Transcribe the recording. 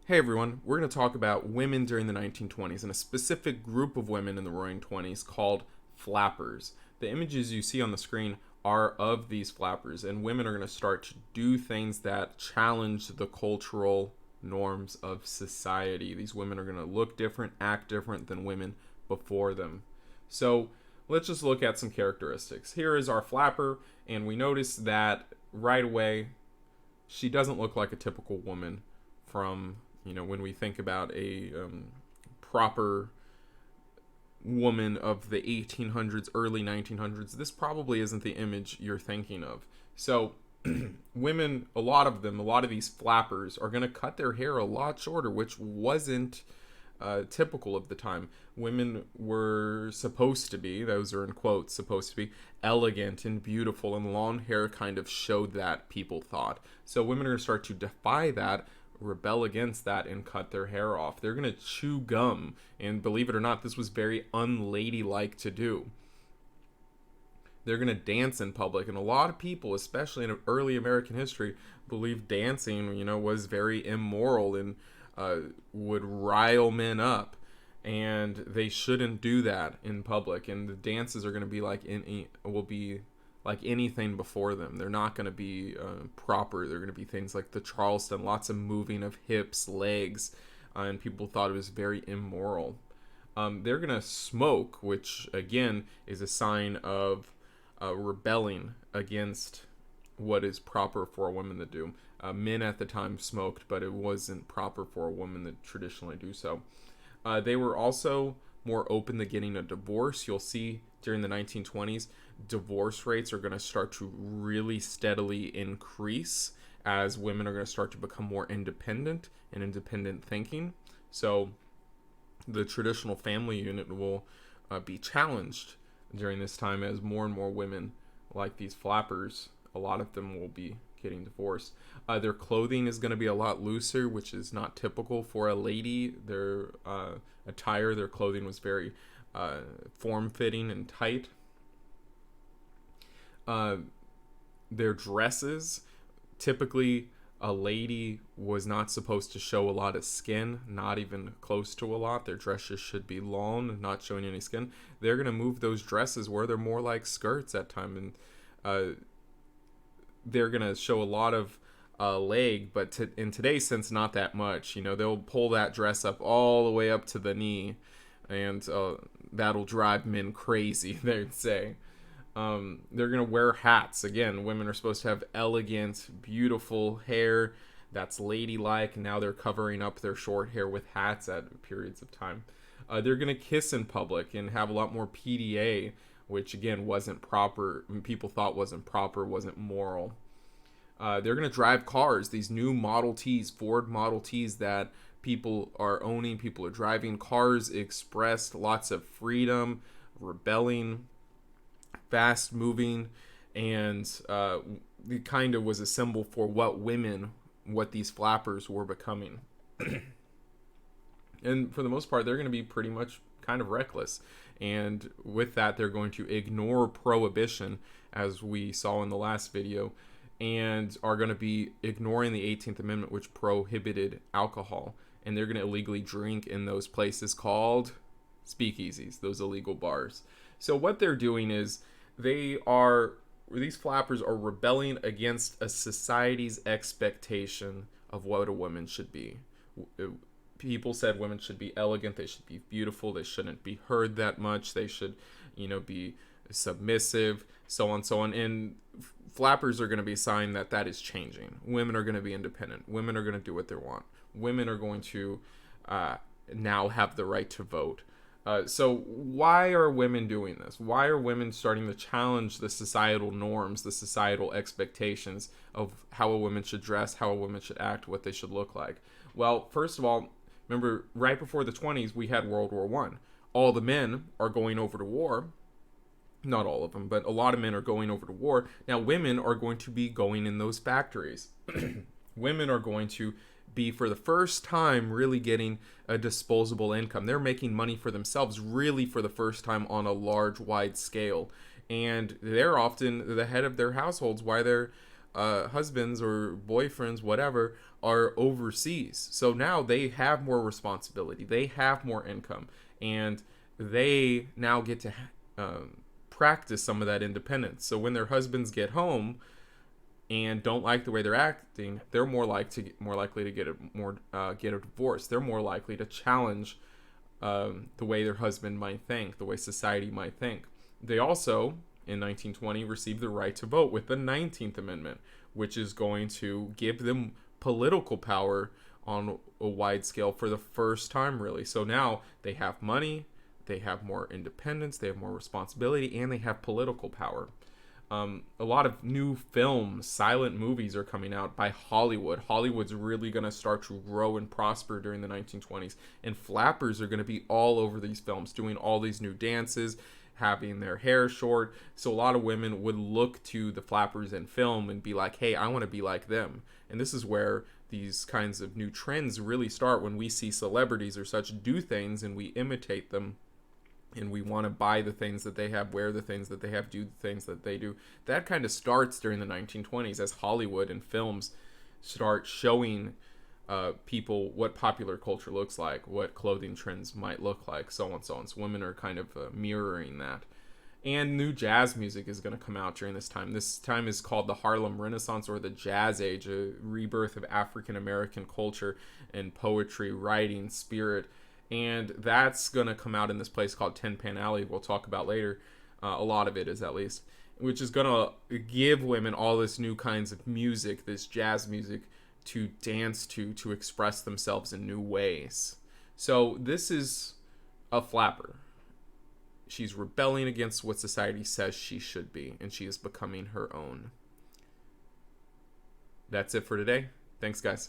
Hey everyone, we're going to talk about women during the 1920s and a specific group of women in the Roaring Twenties called flappers. The images you see on the screen are of these flappers, and women are going to start to do things that challenge the cultural norms of society. These women are going to look different, act different than women before them. So let's just look at some characteristics. Here is our flapper, and we notice that right away she doesn't look like a typical woman from when we think about a proper woman of the 1800s, early 1900s. This probably isn't the image you're thinking of. So women, a lot of these flappers are going to cut their hair a lot shorter, which wasn't typical of the time. Women were supposed to be, those are in quotes, supposed to be elegant and beautiful, and long hair kind of showed that, people thought. So women are going to start to defy that, rebel against that, and cut their hair off. They're going to chew gum, and believe it or not, this was very unladylike to do. They're going to dance in public, and a lot of people, especially in early American history, believed dancing, was very immoral and would rile men up, and they shouldn't do that in public. And the dances are going to be like anything before them. They're not going to be proper. They're going to be things like the Charleston, lots of moving of hips, legs, and people thought it was very immoral. They're going to smoke, which again is a sign of rebelling against what is proper for a woman to do. Men at the time smoked, but it wasn't proper for a woman to traditionally do so. They were also more open to getting a divorce. You'll see during the 1920s, divorce rates are going to start to really steadily increase as women are going to start to become more independent and independent thinking. So the traditional family unit will be challenged during this time as more and more women, like these flappers, a lot of them will be getting divorced. Their clothing is going to be a lot looser, which is not typical for a lady. Their attire, their clothing was very form-fitting and tight. Their dresses, typically a lady was not supposed to show a lot of skin, not even close to a lot. Their dresses should be long, not showing any skin. They're going to move those dresses where they're more like skirts at time, and they're going to show a lot of leg, but in today's sense, not that much. They'll pull that dress up all the way up to the knee, and that'll drive men crazy, they'd say. They're going to wear hats. Again, women are supposed to have elegant, beautiful hair that's ladylike. Now they're covering up their short hair with hats at periods of time. They're going to kiss in public and have a lot more PDA, which again wasn't proper. People thought wasn't proper, wasn't moral. They're going to drive cars, these new Model Ts, Ford Model Ts that people are owning. People are driving. Cars expressed lots of freedom, rebelling, fast moving, and it kind of was a symbol for what these flappers were becoming. And for the most part, they're going to be pretty much kind of reckless. And with that, they're going to ignore Prohibition, as we saw in the last video, and are going to be ignoring the 18th Amendment, which prohibited alcohol. And they're going to illegally drink in those places called speakeasies, those illegal bars. So what they're doing is these flappers are rebelling against a society's expectation of what a woman should be. People said women should be elegant, they should be beautiful, they shouldn't be heard that much, they should, be submissive, so on, so on. And flappers are going to be a sign that that is changing. Women are going to be independent. Women are going to do what they want. Women are going to now have the right to vote. So why are women doing this? Why are women starting to challenge the societal norms, the societal expectations of how a woman should dress, how a woman should act, what they should look like? Well, first of all, remember, right before the 20s, we had World War I. All the men are going over to war. Not all of them, but a lot of men are going over to war. Now, women are going to be going in those factories. Women are going to be, for the first time, really getting a disposable income. They're making money for themselves, really for the first time on a large, wide scale. And they're often the head of their households while they're husbands or boyfriends, whatever, are overseas. So now they have more responsibility, they have more income, and they now get to practice some of that independence. So when their husbands get home and don't like the way they're acting, they're more likely to get a divorce. They're more likely to challenge the way their husband might think, the way society might think. They also, in 1920, received the right to vote with the 19th Amendment, which is going to give them political power on a wide scale for the first time, really. So now they have money, they have more independence, they have more responsibility, and they have political power. A lot of new films, silent movies are coming out by Hollywood. Hollywood's really going to start to grow and prosper during the 1920s. And flappers are going to be all over these films, doing all these new dances, having their hair short. So a lot of women would look to the flappers in film and be like, hey, I want to be like them. And this is where these kinds of new trends really start, when we see celebrities or such do things and we imitate them. And we want to buy the things that they have, wear the things that they have, do the things that they do. That kind of starts during the 1920s as Hollywood and films start showing people what popular culture looks like, what clothing trends might look like, so on and so on. So women are kind of mirroring that. And new jazz music is going to come out during this time. This time is called the Harlem Renaissance, or the Jazz Age, a rebirth of African American culture and poetry, writing, spirit. And that's going to come out in this place called Tin Pan Alley, we'll talk about later. A lot of it is, at least. Which is going to give women all this new kinds of music, this jazz music, to dance to express themselves in new ways. So this is a flapper. She's rebelling against what society says she should be, and she is becoming her own. That's it for today. Thanks, guys.